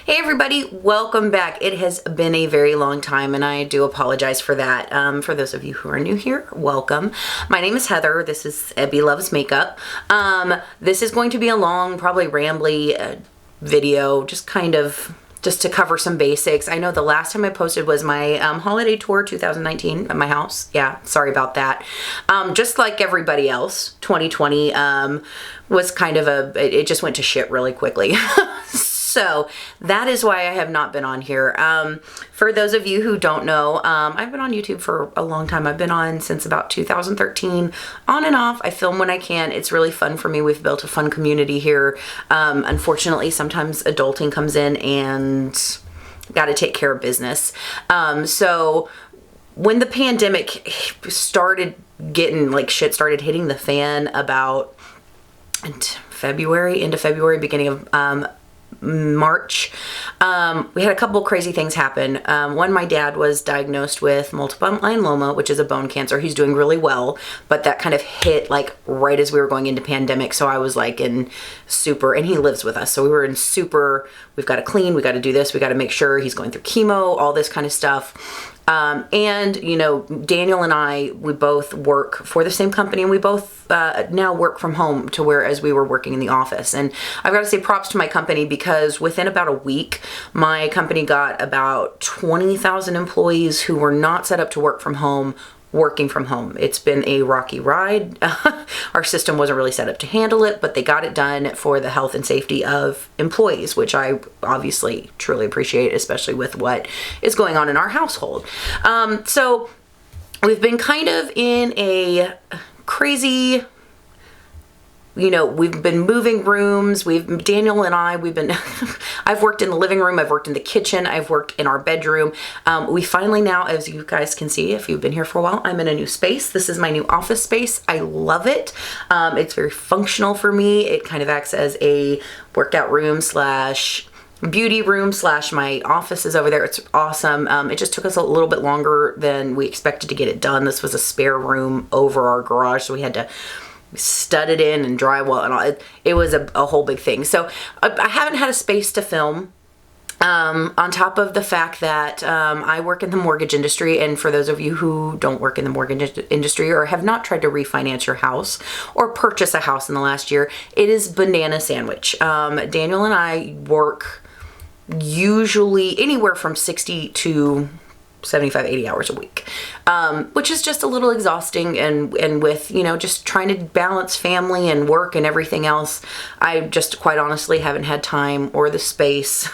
Hey everybody, welcome back. It has been a very long time and I do apologize for that. For those of you who are new here, welcome. My name is Heather. This is Ebby Loves Makeup. This is going to be a long, probably rambly video, just to cover some basics. I know the last time I posted was my holiday tour 2019 at my house. Yeah, sorry about that. Just like everybody else, 2020 was kind of it just went to shit really quickly. So that is why I have not been on here. For those of you who don't know, I've been on YouTube for a long time. I've been on since about 2013, on and off. I film when I can. It's really fun for me. We've built a fun community here. Unfortunately, sometimes adulting comes in and got to take care of business. So when the pandemic started getting, like, shit started hitting the fan about into February, beginning of March, we had a couple crazy things happen. One, my dad was diagnosed with multiple myeloma, which is a bone cancer. He's doing really well, but that kind of hit like right as we were going into pandemic. So I was like in super, and he lives with us. So we were in super, we've got to clean, we got to do this, we got to make sure he's going through chemo, all this kind of stuff. And, you know, Daniel and I, we both work for the same company, and we both now work from home to whereas we were working in the office. And I've got to say props to my company, because within about a week, my company got about 20,000 employees who were not set up to work from home, working from home. It's been a rocky ride. Our system wasn't really set up to handle it, but they got it done for the health and safety of employees, which I obviously truly appreciate, especially with what is going on in our household. So we've been kind of in a crazy, you know, we've been moving rooms. Daniel and I, I've worked in the living room, I've worked in the kitchen, I've worked in our bedroom. We finally now, as you guys can see, if you've been here for a while, I'm in a new space. This is my new office space. I love it. It's very functional for me. It kind of acts as a workout room slash beauty room slash my office is over there. It's awesome. It just took us a little bit longer than we expected to get it done. This was a spare room over our garage, so we had to stud it in and drywall and all. It was a whole big thing. So I haven't had a space to film. On top of the fact that I work in the mortgage industry, and for those of you who don't work in the mortgage industry or have not tried to refinance your house or purchase a house in the last year, it is banana sandwich. Daniel and I work usually anywhere from 60 to 75, 80 hours a week, which is just a little exhausting. And with, you know, just trying to balance family and work and everything else, I just quite honestly haven't had time or the space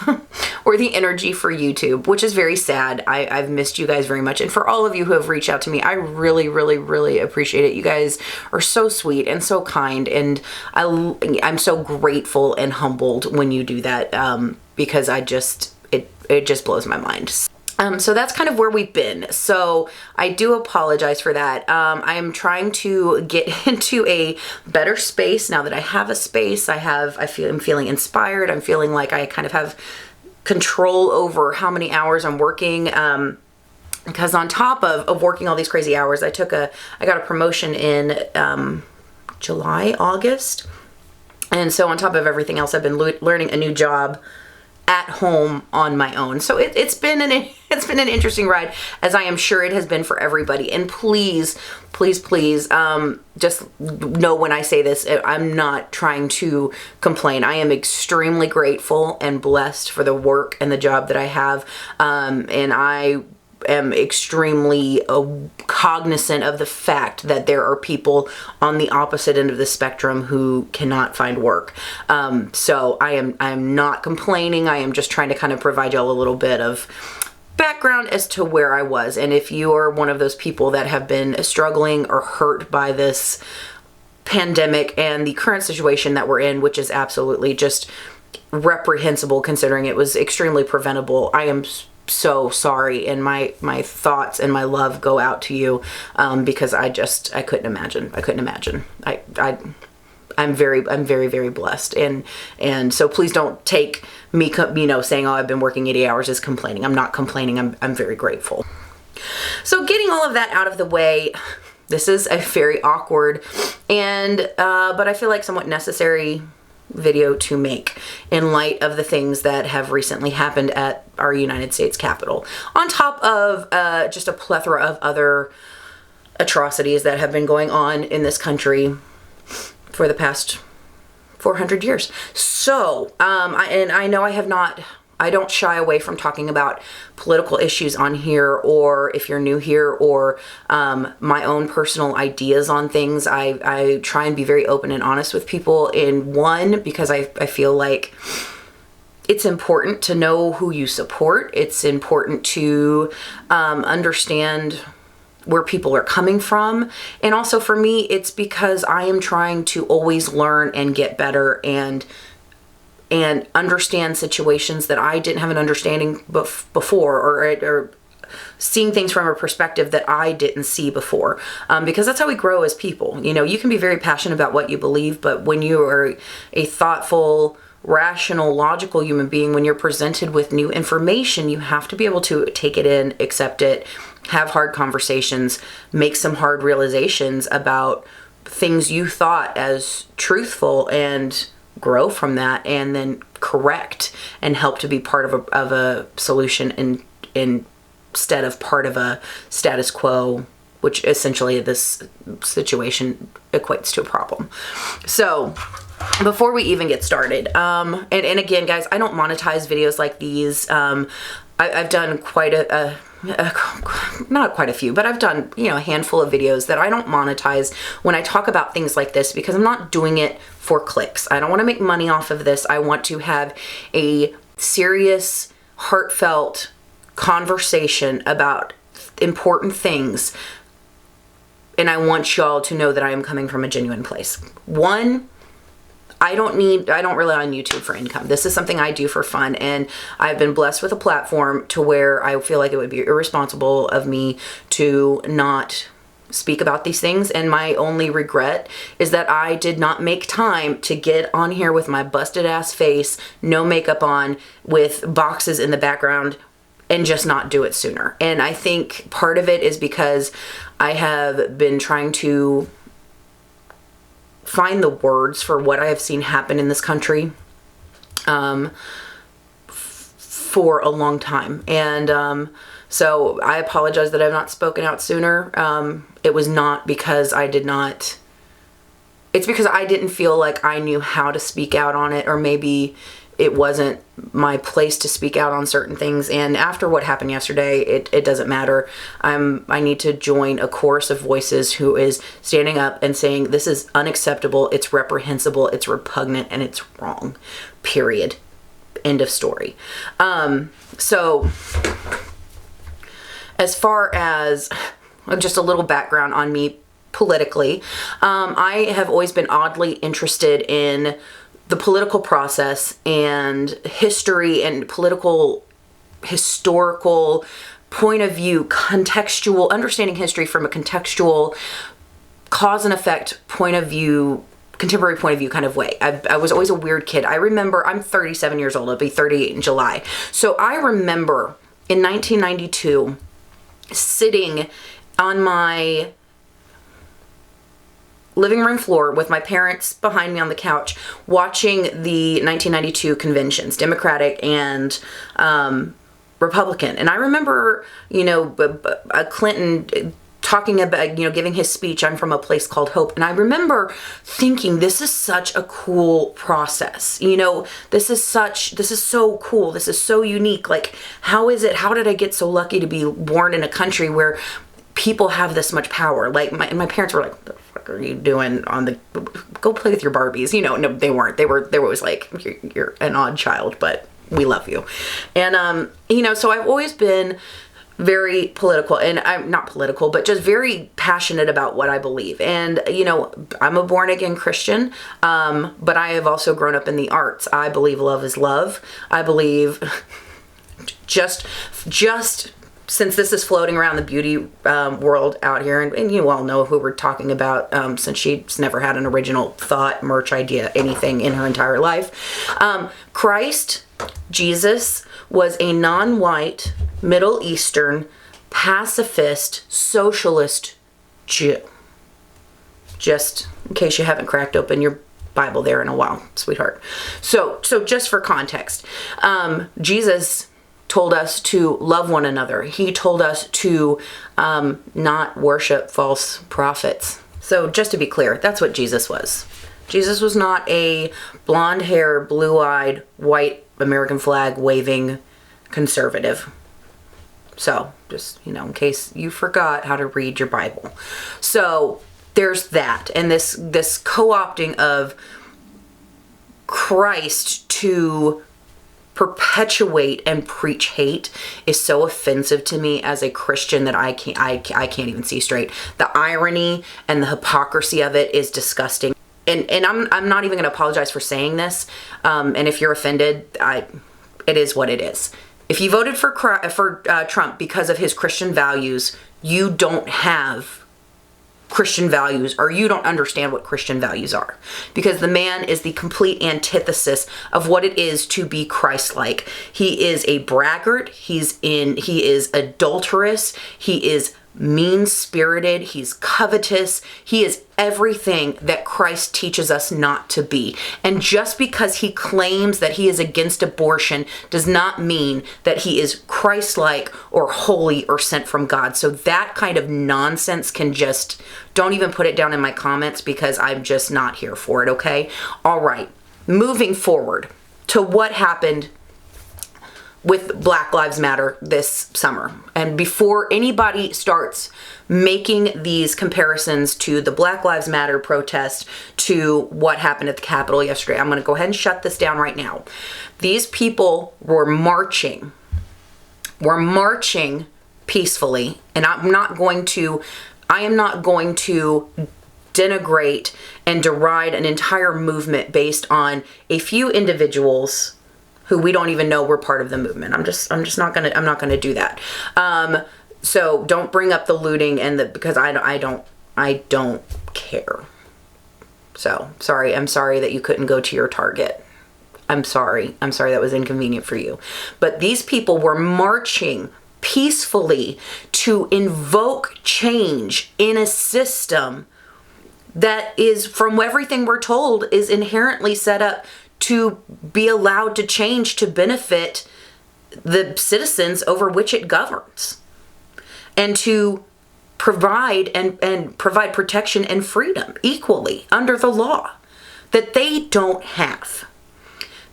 or the energy for YouTube, which is very sad. I've missed you guys very much. And for all of you who have reached out to me, I really, really, really appreciate it. You guys are so sweet and so kind. And I'm so grateful and humbled when you do that, because it just blows my mind. So that's kind of where we've been. So I do apologize for that. I am trying to get into a better space now that I have a space. I'm feeling inspired. I'm feeling like I kind of have control over how many hours I'm working. Because on top of working all these crazy hours, I got a promotion in July, August. And so on top of everything else, I've been learning a new job at home on my own. So it's been an interesting ride, as I am sure it has been for everybody. And please, please, please, just know when I say this, I'm not trying to complain. I am extremely grateful and blessed for the work and the job that I have. And I am extremely cognizant of the fact that there are people on the opposite end of the spectrum who cannot find work. So I am not complaining. I am just trying to kind of provide y'all a little bit of background as to where I was. And if you are one of those people that have been struggling or hurt by this pandemic and the current situation that we're in, which is absolutely just reprehensible considering it was extremely preventable, I am so sorry, and my thoughts and my love go out to you, because I couldn't imagine. I'm very, very blessed, and so please don't take me, you know, saying, oh, I've been working 80 hours as complaining. I'm not complaining. I'm very grateful. So getting all of that out of the way, this is a very awkward and but I feel like somewhat necessary video to make in light of the things that have recently happened at our United States Capitol, on top of just a plethora of other atrocities that have been going on in this country for the past 400 years. So, I know I don't shy away from talking about political issues on here, or if you're new here, or my own personal ideas on things. I try and be very open and honest with people, because I feel like it's important to know who you support. It's important to understand where people are coming from. And also for me, it's because I am trying to always learn and get better and understand situations that I didn't have an understanding before, or seeing things from a perspective that I didn't see before. Because that's how we grow as people. You know, you can be very passionate about what you believe, but when you are a thoughtful, rational, logical human being, when you're presented with new information, you have to be able to take it in, accept it, have hard conversations, make some hard realizations about things you thought as truthful, and grow from that, and then correct and help to be part of a solution instead of part of a status quo, which essentially this situation equates to a problem. So before we even get started, and again, guys, I don't monetize videos like these. I've done quite not quite a few, but I've done, a handful of videos that I don't monetize when I talk about things like this, because I'm not doing it for clicks. I don't want to make money off of this. I want to have a serious, heartfelt conversation about important things. And I want y'all to know that I am coming from a genuine place. One, I don't rely on YouTube for income. This is something I do for fun, and I've been blessed with a platform to where I feel like it would be irresponsible of me to not speak about these things. And my only regret is that I did not make time to get on here with my busted ass face, no makeup on, with boxes in the background, and just not do it sooner. And I think part of it is because I have been trying to find the words for what I have seen happen in this country for a long time. And so I apologize that I've not spoken out sooner. It was not because it's because I didn't feel like I knew how to speak out on it, or maybe it wasn't my place to speak out on certain things. And after what happened yesterday, it doesn't matter. I need to join a chorus of voices who is standing up and saying, this is unacceptable, it's reprehensible, it's repugnant, and it's wrong. Period. End of story. So as far as just a little background on me politically, I have always been oddly interested in the political process and history and historical point of view, understanding history from a contextual cause and effect point of view, contemporary point of view kind of way. I was always a weird kid. I remember, I'm 37 years old, I'll be 38 in July. So I remember in 1992 sitting on my living room floor with my parents behind me on the couch, watching the 1992 conventions, Democratic and Republican. And I remember, Clinton talking about, giving his speech, I'm from a place called Hope. And I remember thinking, this is such a cool process. This is so cool. This is so unique. Like, how did I get so lucky to be born in a country where people have this much power? Like, my parents were like, what the fuck are you doing go play with your Barbies? No, they weren't. They were always like, you're an odd child, but we love you. And, so I've always been very political, and I'm not political, but just very passionate about what I believe. And, I'm a born again Christian, but I have also grown up in the arts. I believe love is love. I believe just since this is floating around the beauty world out here, and you all know who we're talking about, since she's never had an original thought, merch idea, anything in her entire life. Christ, Jesus, was a non-white, Middle Eastern, pacifist, socialist Jew. Just in case you haven't cracked open your Bible there in a while, sweetheart. So just for context, Jesus told us to love one another. He told us to not worship false prophets. So just to be clear, that's what Jesus was. Jesus was not a blonde hair, blue-eyed, white American flag waving conservative. So just, in case you forgot how to read your Bible. So there's that. And this co-opting of Christ to perpetuate and preach hate is so offensive to me as a Christian that I can't even see straight. The irony and the hypocrisy of it is disgusting. And I'm not even going to apologize for saying this. And if you're offended, it is what it is. If you voted for Trump because of his Christian values, you don't have Christian values, or you don't understand what Christian values are, because the man is the complete antithesis of what it is to be Christ-like. He is a braggart. He is adulterous. He is mean-spirited. He's covetous. He is everything that Christ teaches us not to be. And just because he claims that he is against abortion does not mean that he is Christ-like or holy or sent from God. So that kind of nonsense don't even put it down in my comments, because I'm just not here for it, okay? All right, moving forward to what happened with Black Lives Matter this summer. And before anybody starts making these comparisons to the Black Lives Matter protest to what happened at the Capitol yesterday, I'm going to go ahead and shut this down right now. These people were marching peacefully, and I am not going to denigrate and deride an entire movement based on a few individuals who we don't even know were part of the movement. I'm not gonna do that. So don't bring up the looting because I don't care. So sorry. I'm sorry that you couldn't go to your Target. I'm sorry that was inconvenient for you. But these people were marching peacefully to invoke change in a system that is, from everything we're told, is inherently set up to be allowed to change to benefit the citizens over which it governs, and to provide and provide protection and freedom equally under the law that they don't have.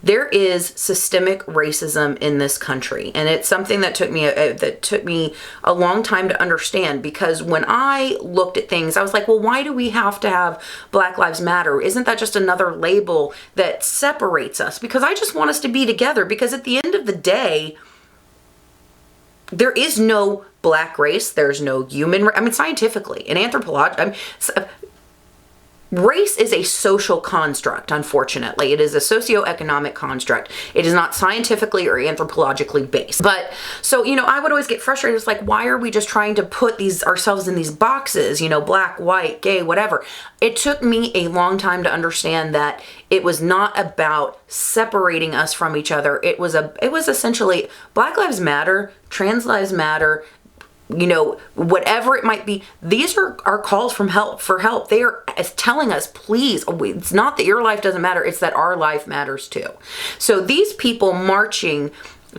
There is systemic racism in this country, and it's something that took me a long time to understand, because when I looked at things, I was like, well, why do we have to have Black Lives Matter? Isn't that just another label that separates us? Because I just want us to be together, because at the end of the day, there is no black race, there's no human, scientifically and anthropologically, race is a social construct, unfortunately. It is a socioeconomic construct. It is not scientifically or anthropologically based. But, so, I would always get frustrated. It's like, why are we just trying to put ourselves in these boxes, black, white, gay, whatever. It took me a long time to understand that it was not about separating us from each other. It was essentially Black Lives Matter, Trans Lives Matter, whatever it might be. These are calls for help. They are telling us, please, it's not that your life doesn't matter, it's that our life matters too. So these people marching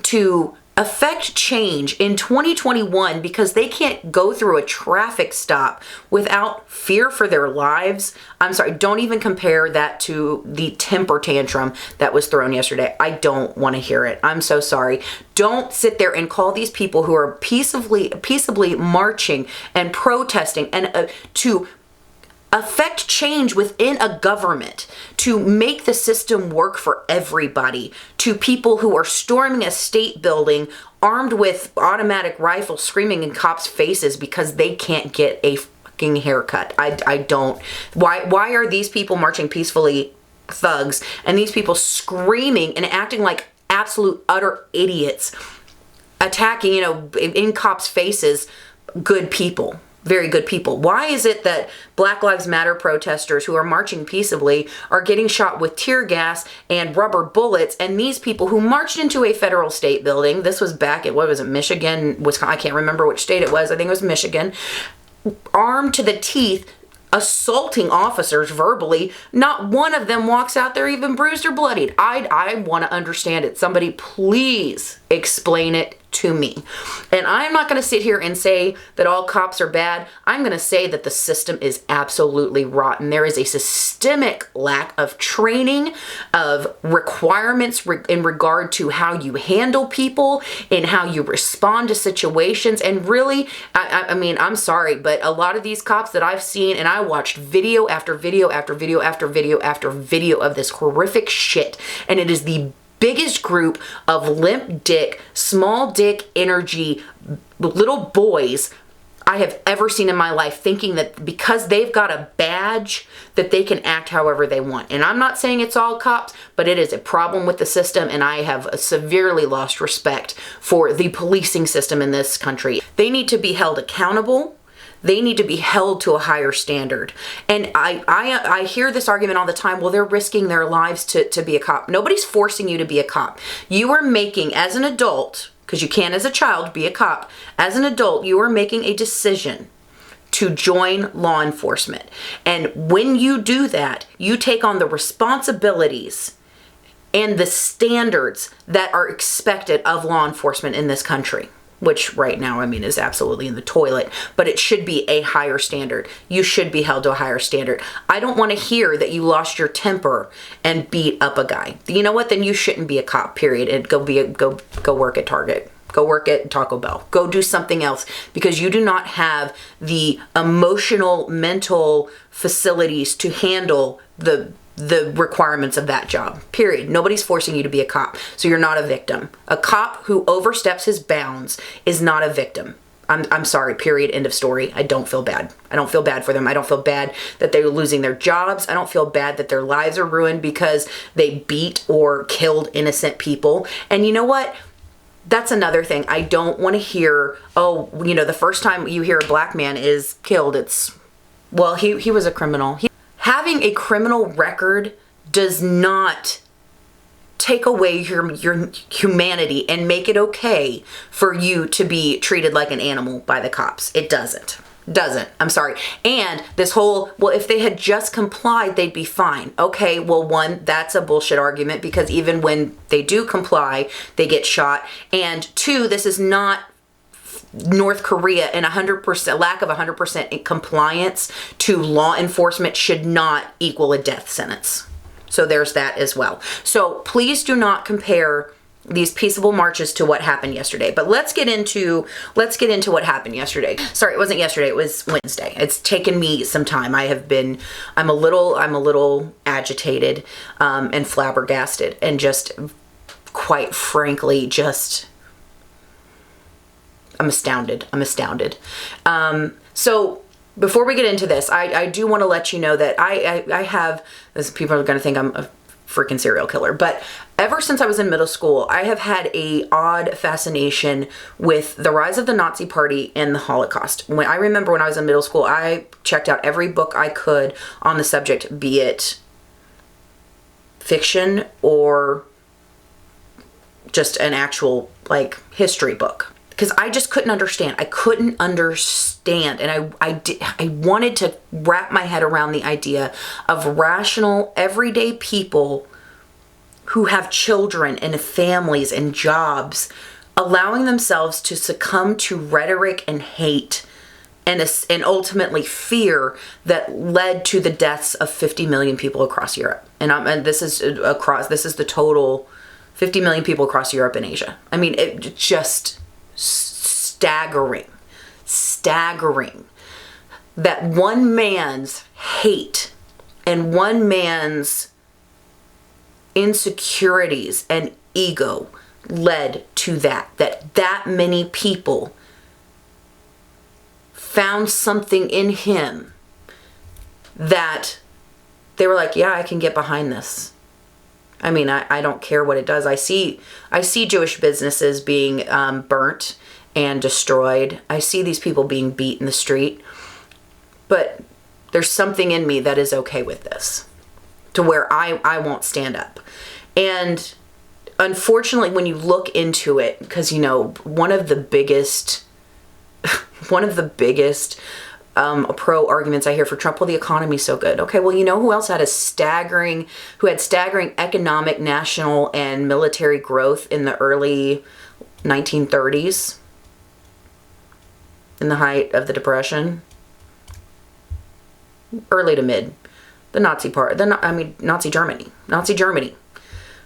to affect change in 2021 because they can't go through a traffic stop without fear for their lives. I'm sorry, don't even compare that to the temper tantrum that was thrown yesterday. I don't want to hear it. I'm so sorry. Don't sit there and call these people who are peaceably marching and protesting and to affect change within a government, to make the system work for everybody, to people who are storming a state building armed with automatic rifles, screaming in cops' faces because they can't get a fucking haircut. I don't. Why are these people marching peacefully, thugs, and these people screaming and acting like absolute utter idiots, attacking, in cops' faces, good people? Very good people. Why is it that Black Lives Matter protesters who are marching peaceably are getting shot with tear gas and rubber bullets, and these people who marched into a federal state building, this was back at, Michigan, Wisconsin, I can't remember which state it was, I think it was Michigan, armed to the teeth, assaulting officers verbally. Not one of them walks out there even bruised or bloodied. I want to understand it. Somebody please explain it to me. And I'm not going to sit here and say that all cops are bad. I'm going to say that the system is absolutely rotten. There is a systemic lack of training, of requirements in regard to how you handle people and how you respond to situations. And really, I mean, I'm sorry, but a lot of these cops that I've seen, and I watched video after video after video after video after video of this horrific shit, and it is the biggest group of limp dick, small dick energy little boys I have ever seen in my life, thinking that because they've got a badge that they can act however they want. And I'm not saying it's all cops, but it is a problem with the system, and I have severely lost respect for the policing system in this country. They need to be held accountable. They need to be held to a higher standard. And I hear this argument all the time, well, they're risking their lives to be a cop. Nobody's forcing you to be a cop. You are making, as an adult, because you can't as a child be a cop, as an adult, you are making a decision to join law enforcement. And when you do that, you take on the responsibilities and the standards that are expected of law enforcement in this country, which right now, I mean, is absolutely in the toilet, but it should be a higher standard. You should be held to a higher standard. I don't want to hear that you lost your temper and beat up a guy. You know what? Then you shouldn't be a cop, period. And go work at Target. Go work at Taco Bell. Go do something else, because you do not have the emotional, mental facilities to handle the requirements of that job, period. Nobody's forcing you to be a cop, so you're not a victim. A cop who oversteps his bounds is not a victim. I'm sorry, period, end of story. I don't feel bad. I don't feel bad for them. I don't feel bad that they're losing their jobs. I don't feel bad that their lives are ruined because they beat or killed innocent people. And you know what? That's another thing. I don't want to hear, oh, you know, the first time you hear a black man is killed, it's, well, he was a criminal. Having a criminal record does not take away your humanity and make it okay for you to be treated like an animal by the cops. It doesn't. I'm sorry. And this whole, well, if they had just complied, they'd be fine. Okay, well, one, that's a bullshit argument, because even when they do comply, they get shot. And two, this is not North Korea, and 100% lack of 100% compliance to law enforcement should not equal a death sentence. So there's that as well. So please do not compare these peaceable marches to what happened yesterday. But let's get into what happened yesterday. Sorry, it wasn't yesterday, it was Wednesday. It's taken me some time. I'm a little agitated and flabbergasted, and just quite frankly, just I'm astounded. So before we get into this, I do want to let you know that I have, as people are going to think I'm a freaking serial killer, but ever since I was in middle school, I have had a odd fascination with the rise of the Nazi Party and the Holocaust. I remember when I was in middle school, I checked out every book I could on the subject, be it fiction or just an actual, like, history book. Because I just couldn't understand. I couldn't understand. And I wanted to wrap my head around the idea of rational, everyday people who have children and families and jobs allowing themselves to succumb to rhetoric and hate and ultimately fear that led to the deaths of 50 million people across Europe. And this is the total 50 million people across Europe and Asia. I mean, it just staggering that one man's hate and one man's insecurities and ego led to that many people found something in him that they were like, yeah, I can get behind this. I mean, I don't care what it does. I see Jewish businesses being burnt and destroyed. I see these people being beat in the street. But there's something in me that is okay with this, to where I won't stand up. And unfortunately, when you look into it, because, you know, one of the biggest pro arguments I hear for Trump. Well, the economy's so good. Okay, well, you know who else had staggering economic, national, and military growth in the early 1930s, in the height of the Depression, early to mid, Nazi Germany.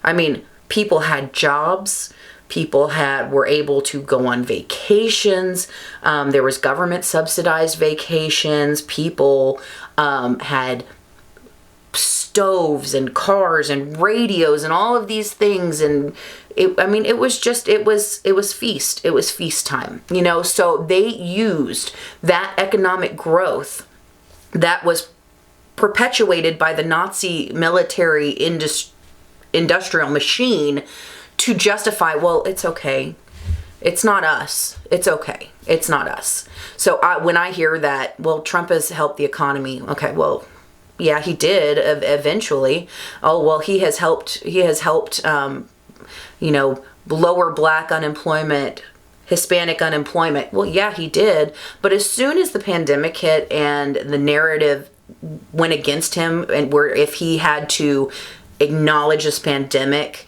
I mean, people had jobs. People were able to go on vacations. There was government subsidized vacations. People had stoves and cars and radios and all of these things. And it was feast. It was feast time, you know? So they used that economic growth that was perpetuated by the Nazi military industrial machine to justify, well, it's okay. It's not us. It's okay. It's not us. So when I hear that, well, Trump has helped the economy. Okay, well, yeah, he did eventually. Oh, well, he has helped, lower Black unemployment, Hispanic unemployment. Well, yeah, he did. But as soon as the pandemic hit and the narrative went against him, and if he had to acknowledge this pandemic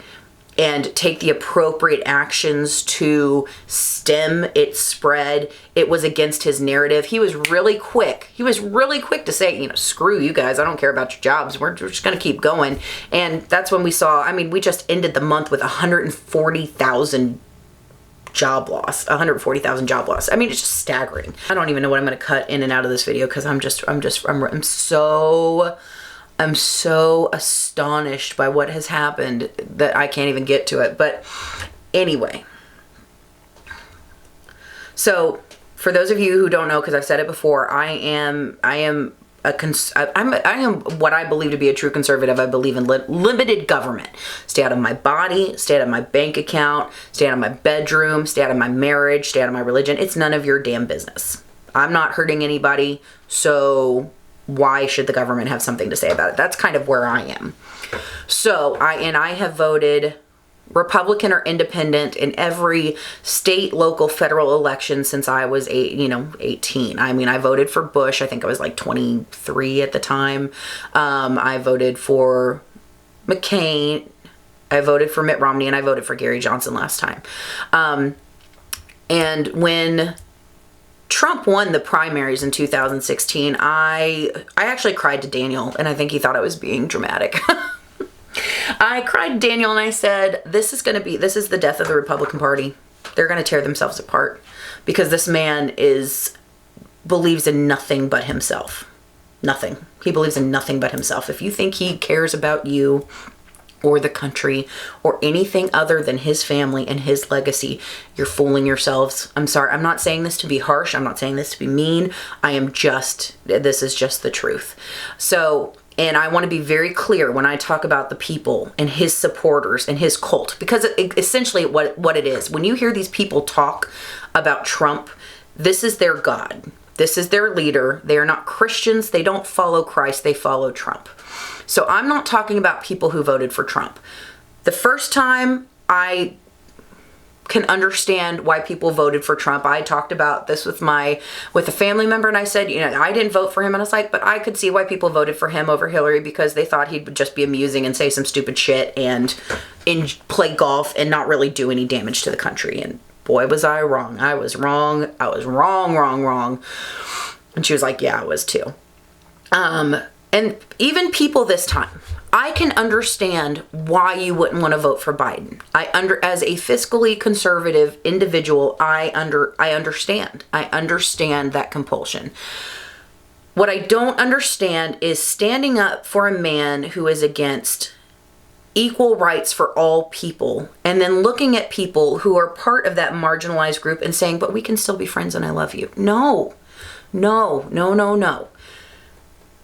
and take the appropriate actions to stem its spread, it was against his narrative. He was really quick. To say, screw you guys. I don't care about your jobs. We're just going to keep going. And that's when we saw, we just ended the month with 140,000 job loss. It's just staggering. I don't even know what I'm going to cut in and out of this video because I'm so astonished by what has happened that I can't even get to it. But anyway, so for those of you who don't know, because I've said it before, I am what I believe to be a true conservative. I believe in limited government. Stay out of my body, stay out of my bank account, stay out of my bedroom, stay out of my marriage, stay out of my religion. It's none of your damn business. I'm not hurting anybody, so why should the government have something to say about it? That's kind of where I am. So I have voted Republican or independent in every state, local, federal election since I was 18. I voted for Bush. I think I was like 23 at the time. I voted for McCain. I voted for Mitt Romney, and I voted for Gary Johnson last time. And when Trump won the primaries in 2016, I actually cried to Daniel, and I think he thought I was being dramatic. I cried to Daniel and I said, this is the death of the Republican Party. They're going to tear themselves apart because this man believes in nothing but himself. Nothing. He believes in nothing but himself. If you think he cares about you or the country or anything other than his family and his legacy, you're fooling yourselves. I'm sorry. I'm not saying this to be harsh. I'm not saying this to be mean. This is just the truth. So, and I want to be very clear when I talk about the people and his supporters and his cult, because essentially what it is, when you hear these people talk about Trump, this is their God. This is their leader. They are not Christians. They don't follow Christ. They follow Trump. So I'm not talking about people who voted for Trump. The first time I can understand why people voted for Trump, I talked about this with a family member, and I said, I didn't vote for him, and I was like, but I could see why people voted for him over Hillary, because they thought he'd just be amusing and say some stupid shit and play golf and not really do any damage to the country. And boy, was I wrong. I was wrong. I was wrong. And she was like, yeah, I was too. And even people this time, I can understand why you wouldn't want to vote for Biden. As a fiscally conservative individual, I understand. I understand that compulsion. What I don't understand is standing up for a man who is against equal rights for all people, and then looking at people who are part of that marginalized group and saying, but we can still be friends and I love you. No.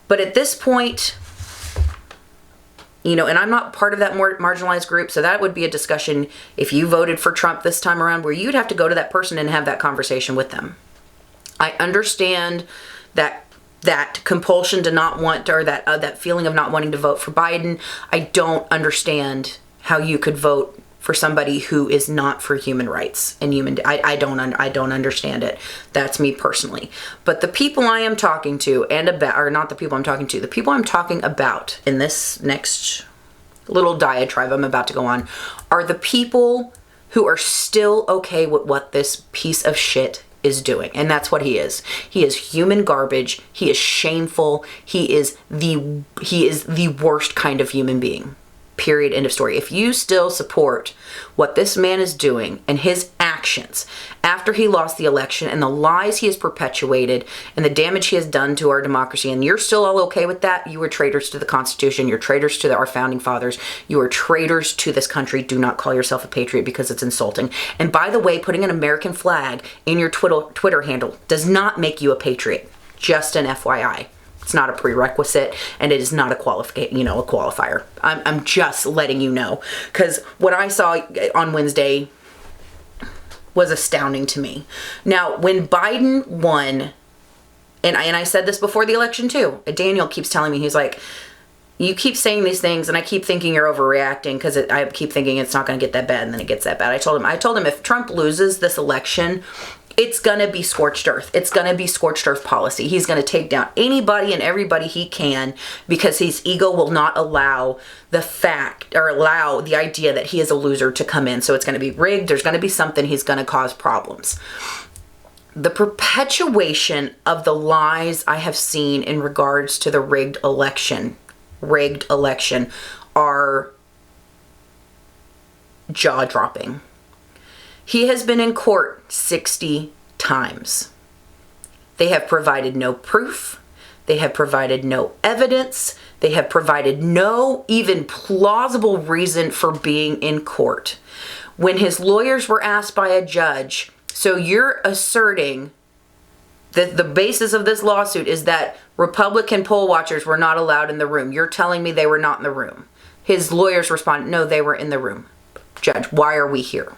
But at this point, and I'm not part of that more marginalized group, so that would be a discussion if you voted for Trump this time around, where you'd have to go to that person and have that conversation with them. I understand that compulsion to not want, or that feeling of not wanting to vote for Biden. I don't understand how you could vote for somebody who is not for human rights and I don't understand it. That's me personally. But the people I am talking to and about, or not the people I'm talking to, the people I'm talking about in this next little diatribe I'm about to go on are the people who are still okay with what this piece of shit is doing. And that's what he is. He is human garbage. He is shameful. He is the worst kind of human being. Period. End of story. If you still support what this man is doing and his actions after he lost the election and the lies he has perpetuated and the damage he has done to our democracy, and you're still all okay with that, you are traitors to the Constitution. You're traitors to our founding fathers. You are traitors to this country. Do not call yourself a patriot because it's insulting. And by the way, putting an American flag in your Twitter handle does not make you a patriot. Just an FYI. It's not a prerequisite, and it is not a qualifier. I'm just letting you know, because what I saw on Wednesday was astounding to me. Now, when Biden won, and I said this before the election too, Daniel keeps telling me, he's like, you keep saying these things, and I keep thinking you're overreacting because I keep thinking it's not going to get that bad, and then it gets that bad. I told him if Trump loses this election, it's going to be scorched earth. It's going to be scorched earth policy. He's going to take down anybody and everybody he can because his ego will not allow the idea that he is a loser to come in. So it's going to be rigged. There's going to be something. He's going to cause problems. The perpetuation of the lies I have seen in regards to the rigged election are jaw-dropping. He has been in court 60 times. They have provided no proof. They have provided no evidence. They have provided no even plausible reason for being in court. When his lawyers were asked by a judge, so you're asserting that the basis of this lawsuit is that Republican poll watchers were not allowed in the room. You're telling me they were not in the room. His lawyers responded, no, they were in the room. Judge, why are we here?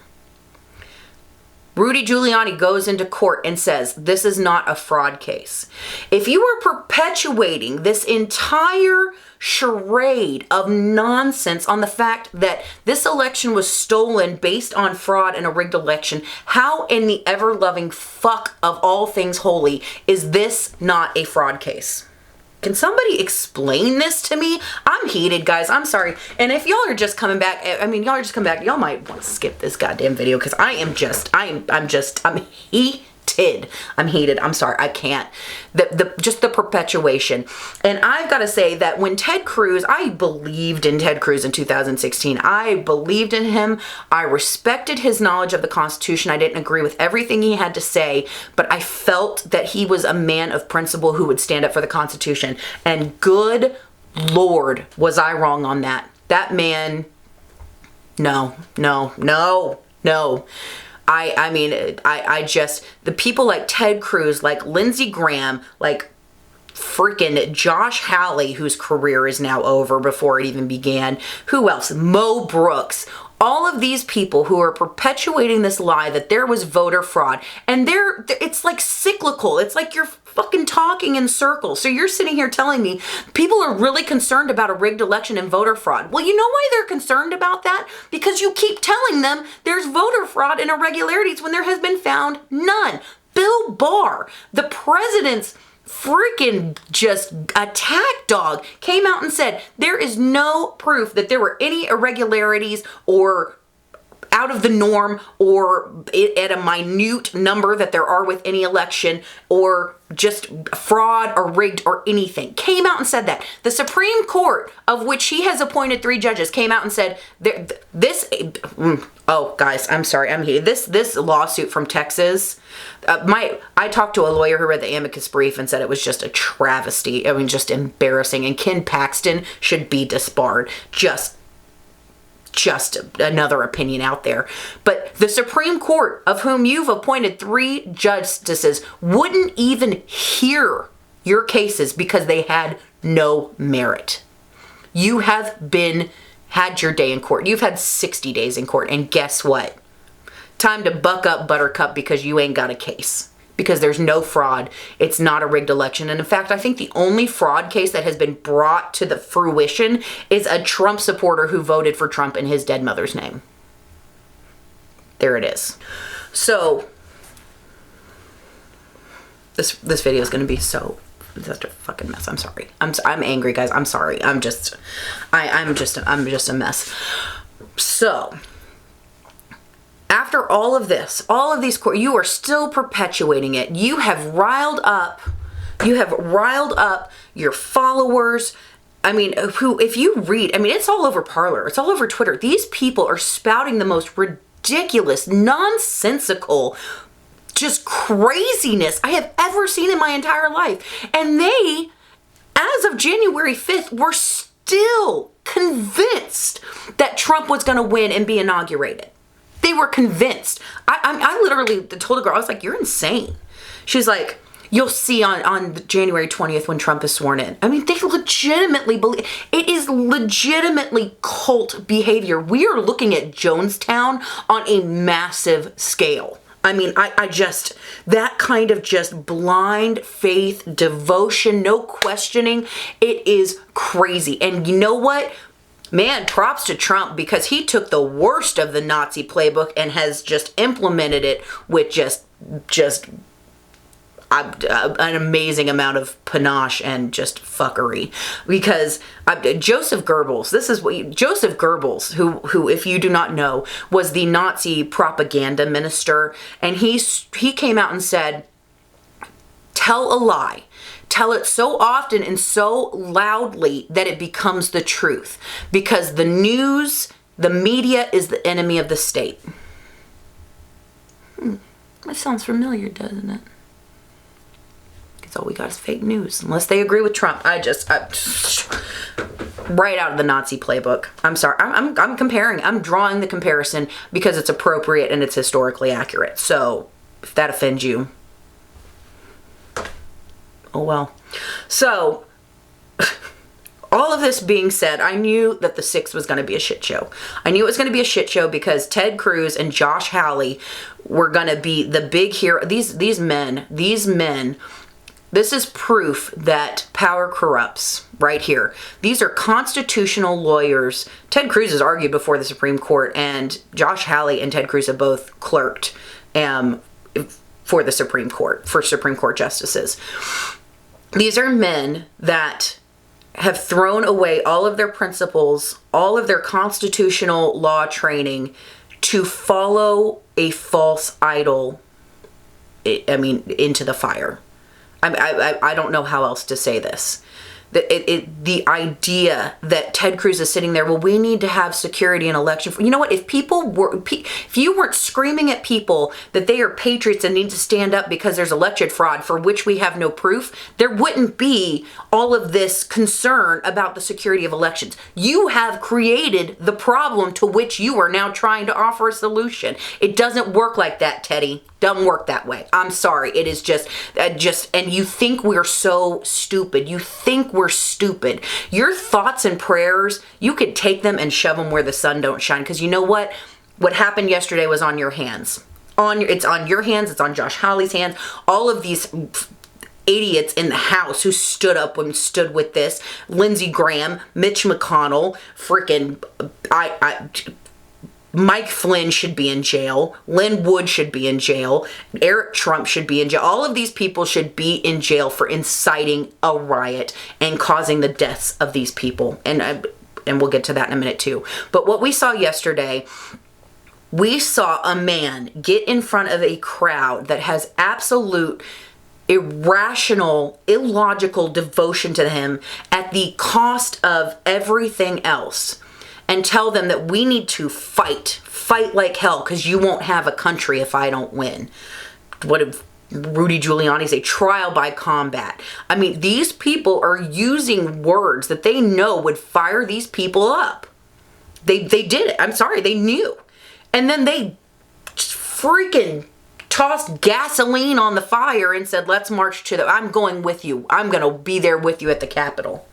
Rudy Giuliani goes into court and says, this is not a fraud case. If you are perpetuating this entire charade of nonsense on the fact that this election was stolen based on fraud and a rigged election, how in the ever-loving fuck of all things holy is this not a fraud case? Can somebody explain this to me? I'm heated, guys. I'm sorry. And if y'all are just coming back, y'all might want to skip this goddamn video because I'm heated. I'm heated. I'm sorry. I can't. Just the perpetuation. And I've got to say that when Ted Cruz, I believed in Ted Cruz in 2016. I believed in him. I respected his knowledge of the Constitution. I didn't agree with everything he had to say, but I felt that he was a man of principle who would stand up for the Constitution. And good Lord, was I wrong on that. That man, no. I mean, the people like Ted Cruz, like Lindsey Graham, like freaking Josh Hawley, whose career is now over before it even began. Who else? Mo Brooks. All of these people who are perpetuating this lie that there was voter fraud, and it's like cyclical. It's like you're fucking talking in circles. So you're sitting here telling me people are really concerned about a rigged election and voter fraud. Well, you know why they're concerned about that? Because you keep telling them there's voter fraud and irregularities when there has been found none. Bill Barr, the president's freaking just attack dog, came out and said there is no proof that there were any irregularities or out of the norm or at a minute number that there are with any election or just fraud or rigged or anything. Came out and said that. The Supreme Court, of which he has appointed 3 judges, came out and said guys, I'm sorry, I'm here. This lawsuit from Texas, I talked to a lawyer who read the amicus brief and said it was just a travesty. I mean, just embarrassing. And Ken Paxton should be disbarred. Just another opinion out there. But the Supreme Court, of whom you've appointed 3 justices, wouldn't even hear your cases because they had no merit. You have had your day in court. You've had 60 days in court. And guess what? Time to buck up, Buttercup, because you ain't got a case. Because there's no fraud. It's not a rigged election. And in fact, I think the only fraud case that has been brought to the fruition is a Trump supporter who voted for Trump in his dead mother's name. there it is. So this video is going to be such a fucking mess. I'm sorry. I'm angry, guys. I'm sorry. I'm just a mess. So after all of this, all of these, you are still perpetuating it. You have riled up your followers. I mean, if you read, I mean, it's all over Parler. It's all over Twitter. These people are spouting the most ridiculous, nonsensical, just craziness I have ever seen in my entire life. And they, as of January 5th, were still convinced that Trump was going to win and be inaugurated. They were convinced. I literally told a girl, I was like, you're insane. She's like, you'll see on January 20th when Trump is sworn in. I mean, they legitimately believe, it is legitimately cult behavior. We are looking at Jonestown on a massive scale. I mean, I just, that kind of just blind faith, devotion, no questioning, it is crazy. And you know what? Man, props to Trump, because he took the worst of the Nazi playbook and has just implemented it with just an amazing amount of panache and just fuckery. Because Joseph Goebbels, Joseph Goebbels, who, if you do not know, was the Nazi propaganda minister, and he came out and said, tell a lie. Tell it so often and so loudly that it becomes the truth. Because the news, the media is the enemy of the state. That sounds familiar, doesn't it? Because all we got is fake news. Unless they agree with Trump. Right out of the Nazi playbook. I'm sorry. I'm comparing. I'm drawing the comparison because it's appropriate and it's historically accurate. So if that offends you, oh well. So, all of this being said, I knew that the 6th was going to be a shit show. I knew it was going to be a shit show because Ted Cruz and Josh Hawley were going to be the big hero. These men, this is proof that power corrupts right here. These are constitutional lawyers. Ted Cruz has argued before the Supreme Court, and Josh Hawley and Ted Cruz have both clerked for the Supreme Court, for Supreme Court justices. These are men that have thrown away all of their principles, all of their constitutional law training to follow a false idol, into the fire. I don't know how else to say this. The idea that Ted Cruz is sitting there, well, we need to have security in election. You know what? If you weren't screaming at people that they are patriots and need to stand up because there's election fraud for which we have no proof, there wouldn't be all of this concern about the security of elections. You have created the problem to which you are now trying to offer a solution. It doesn't work like that, Teddy. Doesn't work that way. I'm sorry. It is just, and you think we're so stupid. You think we're stupid. Your thoughts and prayers, you could take them and shove them where the sun don't shine. Because you know what? What happened yesterday was on your hands. It's on your hands. It's on Josh Hawley's hands. All of these idiots in the House who stood up and stood with this. Lindsey Graham, Mitch McConnell, freaking Mike Flynn should be in jail. Lynn Wood should be in jail. Eric Trump should be in jail. All of these people should be in jail for inciting a riot and causing the deaths of these people. And we'll get to that in a minute too. But what we saw yesterday, we saw a man get in front of a crowd that has absolute irrational, illogical devotion to him at the cost of everything else, and tell them that we need to fight like hell because you won't have a country if I don't win. What did Rudy Giuliani say? Trial by combat. I mean, these people are using words that they know would fire these people up. They did it. I'm sorry, they knew. And then they freaking tossed gasoline on the fire and said, let's march I'm going with you. I'm going to be there with you at the Capitol.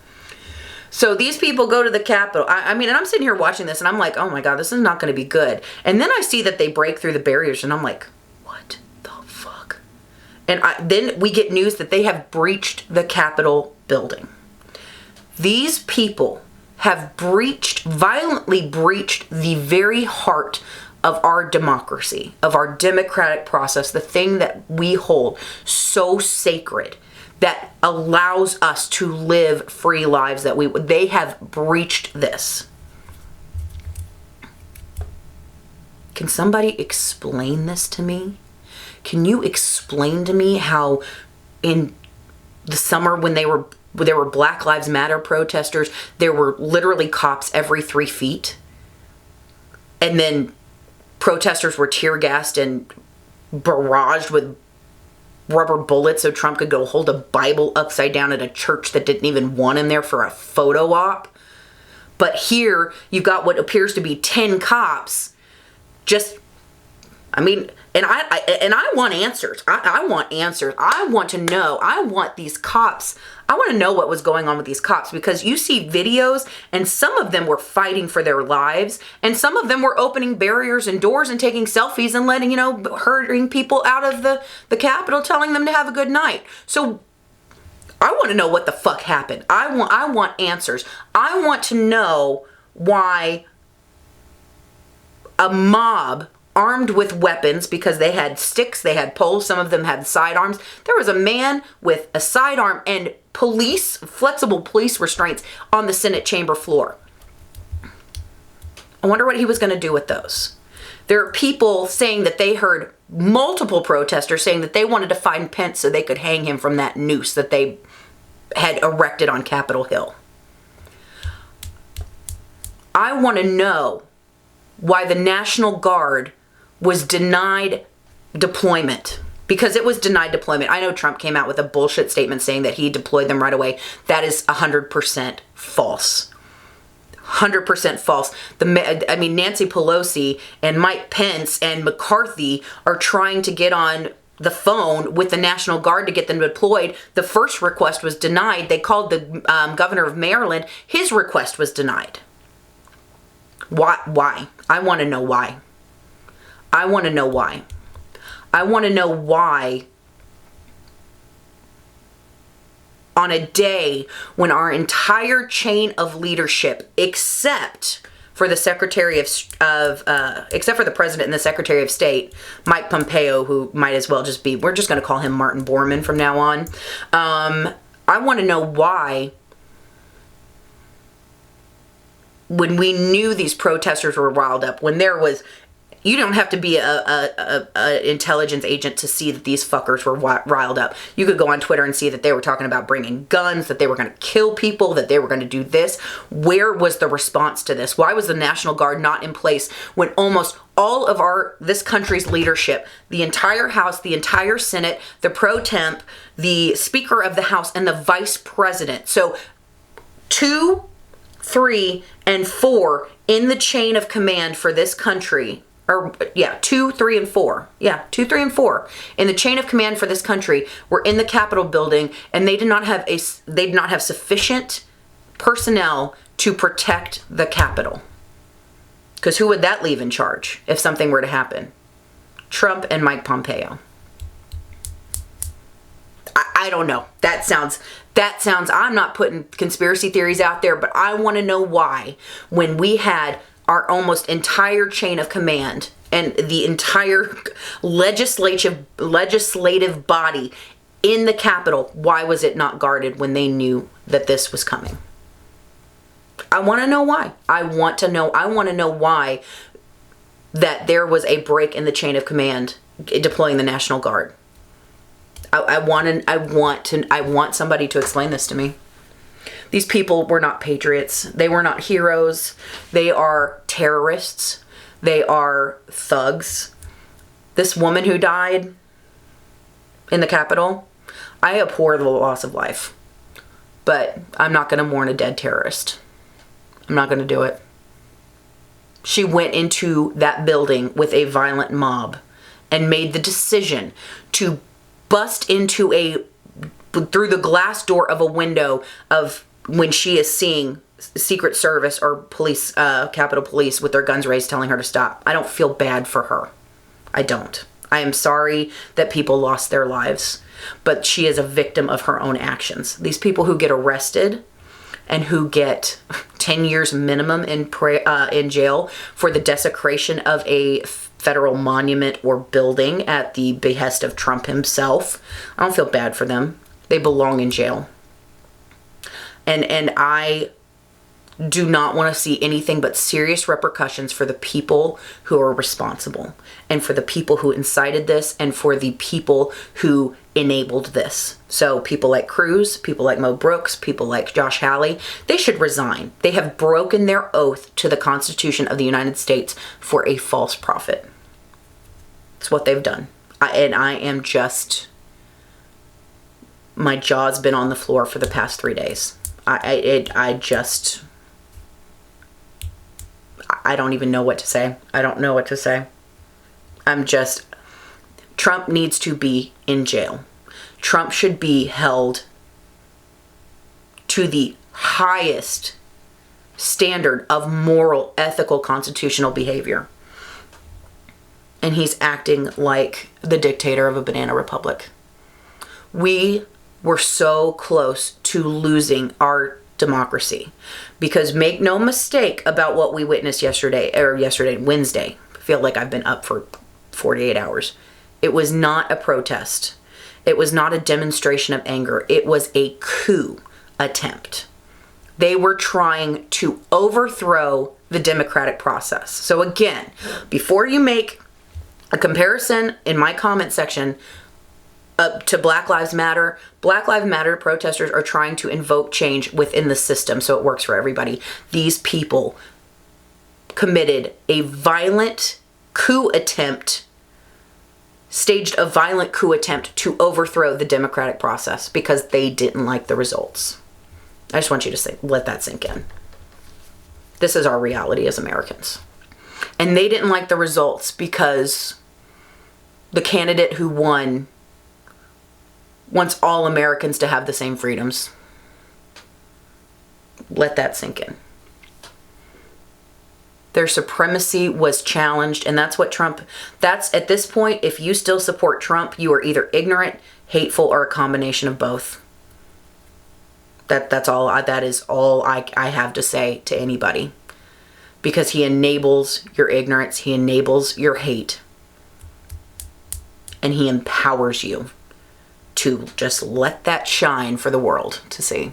So these people go to the Capitol. I mean, and I'm sitting here watching this and I'm like, oh my God, this is not going to be good. And then I see that they break through the barriers and I'm like, what the fuck? And then we get news that they have breached the Capitol building. These people have violently breached the very heart of our democracy, of our democratic process, the thing that we hold so sacred that allows us to live free lives that they have breached this. Can somebody explain this to me? Can you explain to me how in the summer when there were Black Lives Matter protesters, there were literally cops every 3 feet? And then protesters were tear gassed and barraged with rubber bullets so Trump could go hold a Bible upside down at a church that didn't even want him there for a photo op. But here you've got what appears to be 10 cops. And I want answers. I want answers. I want to know. I want these cops. I want to know what was going on with these cops, because you see videos and some of them were fighting for their lives and some of them were opening barriers and doors and taking selfies and letting, herding people out of the Capitol, telling them to have a good night. So I want to know what the fuck happened. I want answers. I want to know why a mob armed with weapons, because they had sticks, they had poles, some of them had sidearms. There was a man with a sidearm and flexible police restraints on the Senate chamber floor. I wonder what he was going to do with those. There are people saying that they heard multiple protesters saying that they wanted to find Pence so they could hang him from that noose that they had erected on Capitol Hill. I want to know why the National Guard was denied deployment, because it was denied deployment. I know Trump came out with a bullshit statement saying that he deployed them right away. That is 100% false. 100% false. Nancy Pelosi and Mike Pence and McCarthy are trying to get on the phone with the National Guard to get them deployed. The first request was denied. They called the governor of Maryland. His request was denied. Why? I want to know why. I want to know why. I want to know why on a day when our entire chain of leadership, except for the except for the president and the Secretary of State, Mike Pompeo, who might as well just be, we're just going to call him Martin Bormann from now on. I want to know why, when we knew these protesters were riled up, when there was, you don't have to be a intelligence agent to see that these fuckers were riled up. You could go on Twitter and see that they were talking about bringing guns, that they were going to kill people, that they were going to do this. Where was the response to this? Why was the National Guard not in place when almost all of this country's leadership, the entire House, the entire Senate, the pro temp, the Speaker of the House, and the Vice President, so 2, 3, and 4 in the chain of command for this country, 2, 3, and 4. 2, 3, and 4 in the chain of command for this country were in the Capitol building, and they did not have sufficient personnel to protect the Capitol. Because who would that leave in charge if something were to happen? Trump and Mike Pompeo. I don't know. That sounds, I'm not putting conspiracy theories out there, but I want to know why, when we had our almost entire chain of command and the entire legislative body in the Capitol, why was it not guarded when they knew that this was coming? I want to know why. I want to know why that there was a break in the chain of command deploying the National Guard. I want somebody to explain this to me. These people were not patriots. They were not heroes. They are terrorists. They are thugs. This woman who died in the Capitol, I abhor the loss of life, but I'm not going to mourn a dead terrorist. I'm not going to do it. She went into that building with a violent mob and made the decision to bust through the glass door of a window of when she is seeing Secret Service or police, Capitol Police with their guns raised telling her to stop. I don't feel bad for her. I don't. I am sorry that people lost their lives, but she is a victim of her own actions. These people who get arrested and who get 10 years minimum in jail for the desecration of a federal monument or building at the behest of Trump himself. I don't feel bad for them. They belong in jail. And I do not want to see anything but serious repercussions for the people who are responsible, and for the people who incited this, and for the people who enabled this. So people like Cruz, people like Mo Brooks, people like Josh Hawley, they should resign. They have broken their oath to the Constitution of the United States for a false prophet. It's what they've done. I am just, my jaw's been on the floor for the past 3 days. I don't even know what to say. I don't know what to say. Trump needs to be in jail. Trump should be held to the highest standard of moral, ethical, constitutional behavior. And he's acting like the dictator of a banana republic. We were so close to losing our democracy, because make no mistake about what we witnessed Wednesday. I feel like I've been up for 48 hours. It was not a protest. It was not a demonstration of anger. It was a coup attempt. They were trying to overthrow the democratic process. So again, before you make a comparison in my comment section up to Black Lives Matter protesters are trying to invoke change within the system so it works for everybody. These people committed a violent coup attempt, staged a violent coup attempt to overthrow the democratic process because they didn't like the results. I just want you to let that sink in. This is our reality as Americans. And they didn't like the results because the candidate who won wants all Americans to have the same freedoms. Let that sink in. Their supremacy was challenged, and that's what that's at this point, if you still support Trump, you are either ignorant, hateful, or a combination of both. That is all I have to say to anybody. Because he enables your ignorance, he enables your hate, and he empowers you to just let that shine for the world to see.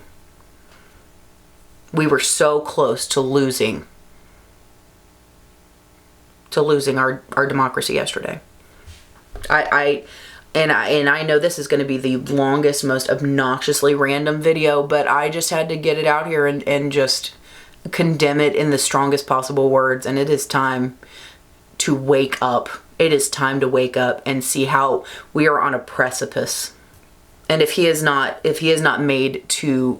We were so close to losing our democracy yesterday. I know this is going to be the longest, most obnoxiously random video, but I just had to get it out here and just condemn it in the strongest possible words. And it is time to wake up. It is time to wake up and see how we are on a precipice. And if he is not made to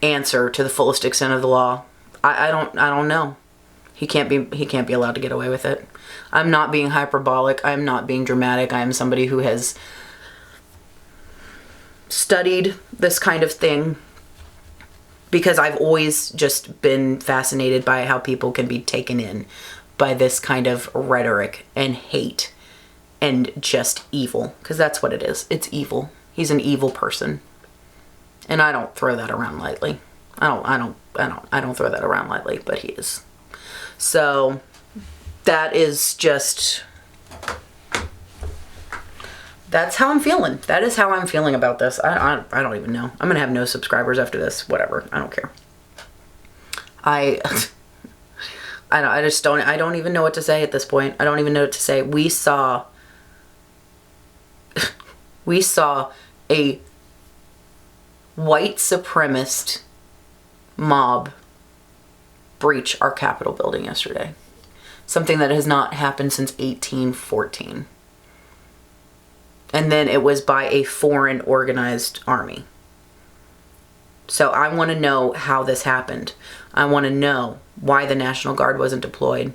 answer to the fullest extent of the law, I don't know. He can't be allowed to get away with it. I'm not being hyperbolic. I'm not being dramatic. I am somebody who has studied this kind of thing because I've always just been fascinated by how people can be taken in by this kind of rhetoric and hate and just evil, because that's what it is. It's evil. He's an evil person. And I don't throw that around lightly. I don't throw that around lightly, but he is. So that is just, that's how I'm feeling. That is how I'm feeling about this. I don't even know. I'm going to have no subscribers after this. Whatever. I don't care. I don't even know what to say at this point. I don't even know what to say. We saw a white supremacist mob breach our Capitol building yesterday. Something that has not happened since 1814. And then it was by a foreign organized army. So I want to know how this happened. I want to know why the National Guard wasn't deployed.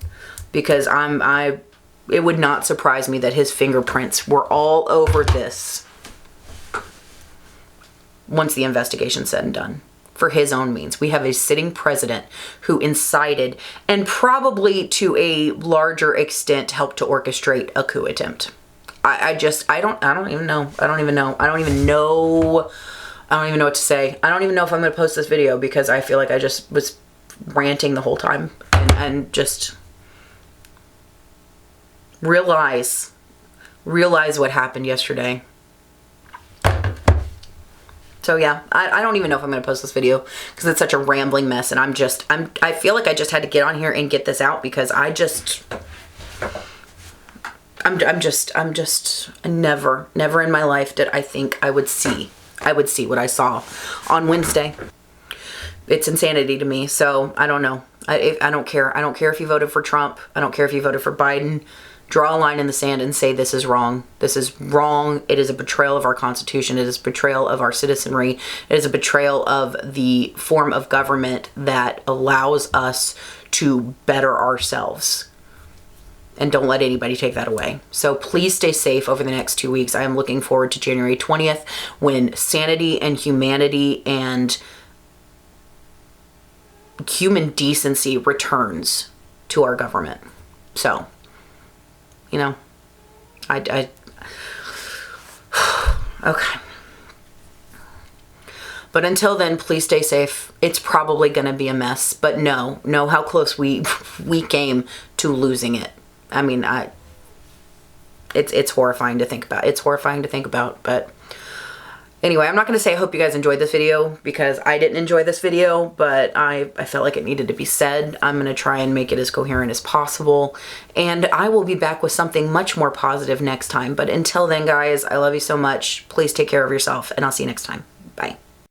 Because it would not surprise me that his fingerprints were all over this once the investigation's said and done. For his own means. We have a sitting president who incited and probably to a larger extent helped to orchestrate a coup attempt. I don't even know what to say. I don't even know if I'm going to post this video because I feel like I just was ranting the whole time, and just realize what happened yesterday. So yeah, I don't even know if I'm going to post this video because it's such a rambling mess, and I feel like I just had to get on here and get this out because I'm never in my life did I think I would see what I saw on Wednesday. It's insanity to me. So I don't know. I don't care. I don't care if you voted for Trump. I don't care if you voted for Biden. Draw a line in the sand and say this is wrong. This is wrong. It is a betrayal of our Constitution. It is a betrayal of our citizenry. It is a betrayal of the form of government that allows us to better ourselves. And don't let anybody take that away. So please stay safe over the next 2 weeks. I am looking forward to January 20th when sanity and humanity and human decency returns to our government. So, you know, okay. But until then, please stay safe. It's probably going to be a mess, but know how close we came to losing it. I mean, it's horrifying to think about. It's horrifying to think about, but anyway, I'm not going to say I hope you guys enjoyed this video because I didn't enjoy this video, but I felt like it needed to be said. I'm going to try and make it as coherent as possible, and I will be back with something much more positive next time. But until then, guys, I love you so much. Please take care of yourself, and I'll see you next time. Bye.